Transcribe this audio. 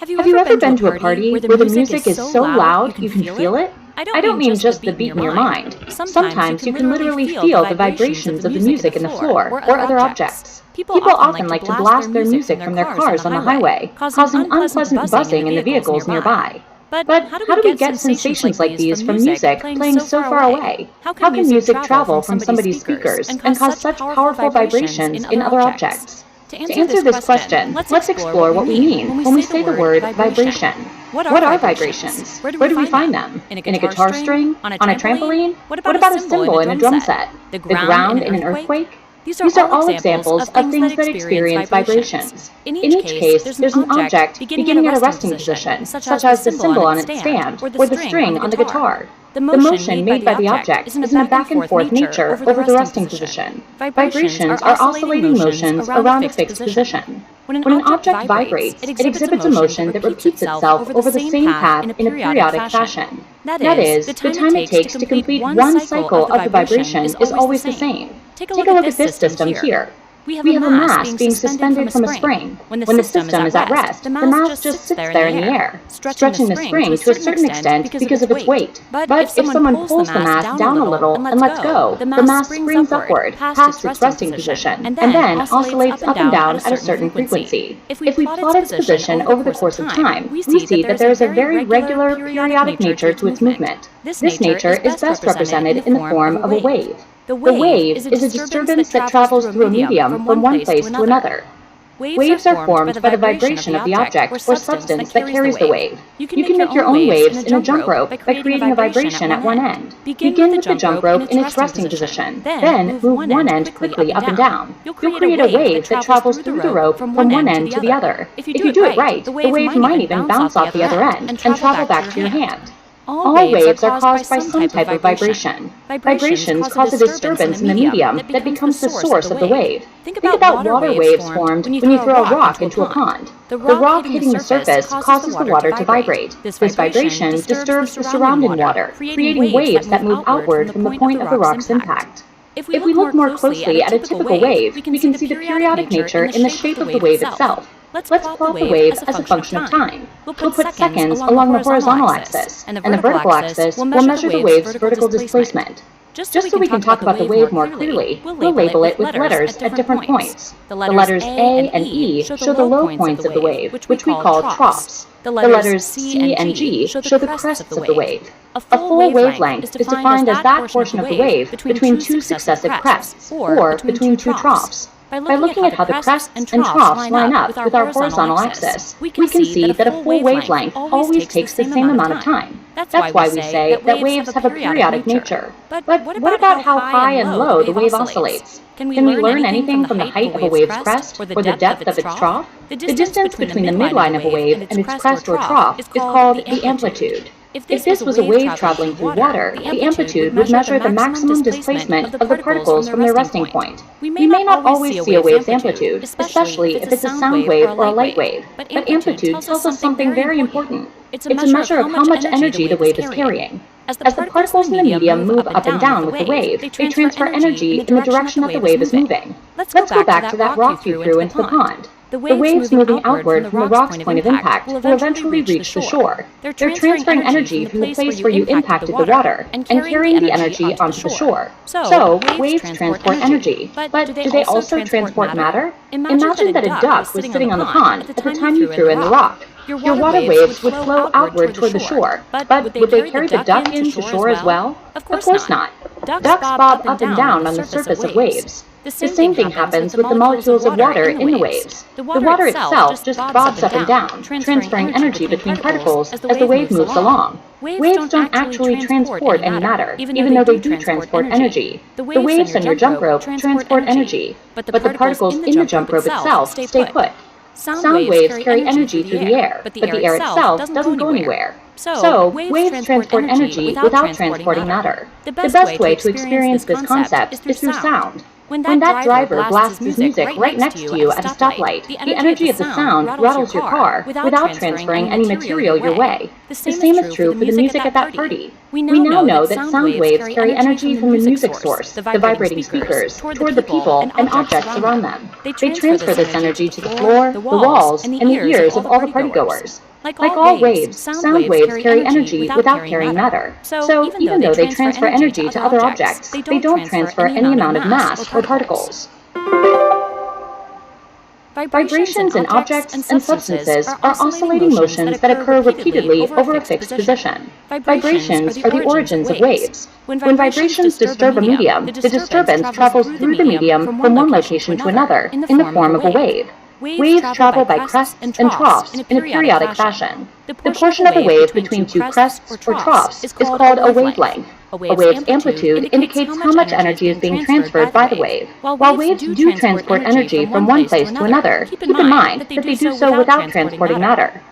Have you ever been to a party where the music is so loud you can feel it? I don't mean just the beat in your mind. Sometimes you can literally feel the vibrations of the music in the floor or other objects. People often like to blast their music from their cars on the highway, causing unpleasant buzzing in the vehicles nearby. But how do we get sensations like these from music playing so far away? How can music travel from somebody's speakers and cause such powerful vibrations in other objects? To answer this question, let's explore what we mean when we say the word vibration. What are vibrations? Where do we find them? In a guitar string? On a trampoline? What about a cymbal in a drum set? The ground in an earthquake? These are all examples of things that experience vibrations. In each case, there's an object beginning at a resting position, such as the cymbal on its stand or the string on the guitar. The motion made by the object is in a back-and-forth nature over the resting position. Vibrations are oscillating motions around a fixed position. When an object vibrates, it exhibits a motion that repeats itself over the same path in a periodic fashion. That is, the time it takes to complete one cycle of the vibration is always the same. Take a look at this system here. We have a mass being suspended from a spring. When the system is at rest, the mass just sits there in the air, stretching the spring to a certain extent because of its weight. But if someone pulls the mass down a little and lets go, the mass springs upward past its resting position and then oscillates up and down at a certain frequency. If we plot its position over the course of time, we see that there is a very regular, periodic nature to its movement. This nature is best represented in the form of a wave. The wave is a disturbance that travels through a medium from one place to another. Waves are formed by the vibration of the object or substance that carries the wave. You can make your own waves in a jump rope by creating a vibration at one end. Begin with the jump rope in its resting position, then move one end quickly up and down. You'll create a wave that travels through the rope from one end to the other. If you do it right, the wave might even bounce off the other end and travel back to your hand. All waves are caused by some type of vibration. Vibrations cause a disturbance in the medium that becomes the source of the wave. Think about water waves formed when you throw a rock into a pond. The rock hitting the surface causes the water to vibrate. This vibration disturbs the surrounding water, creating waves that move outward from the point of the rock's impact. If we look more closely at a typical wave, we can see the periodic nature in the shape of the wave itself. Let's plot the wave as a function of time. We'll put seconds along the horizontal axis, and the vertical axis will measure the wave's vertical displacement. Just so we can talk about the wave more clearly, we'll label it with letters at different points. The letters A and E show the low points of the wave, which we call troughs. The letters C and G show the crests of the wave. A full wavelength is defined as that portion of the wave between two successive crests, or between two troughs. By looking at how the crests and troughs line up with our horizontal axis, we can see that a full wavelength always takes the same amount of time. That's why we say that waves have a periodic nature. But what about how high and low the wave oscillates? Can we learn anything from the height of a wave's crest or the depth of its trough? The distance between the midline of a wave and its crest or trough is called the amplitude. If this was a wave traveling through water, the amplitude would measure the maximum displacement of the particles from their resting point. We may not always see a wave's amplitude, especially if it's a sound wave or a light wave, but amplitude tells us something very important. It's a measure of how much energy the wave is carrying. As the particles in the medium move up and down with the wave, they transfer energy in the direction that the wave is moving. Let's go back to that rock you threw into the pond. The waves moving outward from the rock's point of impact will eventually reach the shore. They're transferring energy from the place where you impacted the water and carrying the energy onto the shore. So, waves transport energy. But do they also transport matter? Imagine that a duck was sitting on the pond at the time you threw in the rock. Your water waves would flow outward toward the shore, but would they carry the duck in to shore as well? Of course not. Ducks bob up and down on the surface of waves. The same thing happens with the molecules of water in the waves. The water itself just bobs up and down, transferring energy between particles as the wave moves along. Waves don't actually transport any matter, even though they do transport energy. The waves on your jump rope transport energy, but the particles in the jump rope itself stay put. Sound waves carry energy through the air, but the air itself doesn't go anywhere. So, waves transport energy without transporting matter. The best way to experience this concept is through sound. When that driver blasts his music right next to you at a stoplight, the energy of the sound rattles your car without transferring any material your way. The same is true for the music at that party. We now know that sound waves carry energy from the music source, the vibrating speakers, toward the people and objects around them. They transfer this energy to the floor, the walls, and the ears of all the partygoers. Like all waves, sound waves carry energy without carrying matter. So, even though they transfer energy to other objects, they don't transfer any amount of mass or particles. Vibrations in objects and substances are oscillating motions that occur repeatedly over a fixed position. Vibrations are the origins of waves. When vibrations disturb a medium, the disturbance travels through the medium from one location to another in the form of a wave. Waves travel by crests and troughs in a periodic fashion. The portion of the wave between two crests or troughs is called a wavelength. A wave's amplitude indicates how much energy is being transferred by the wave. While waves do transport energy from one place to another, keep in mind that they do so without transporting matter.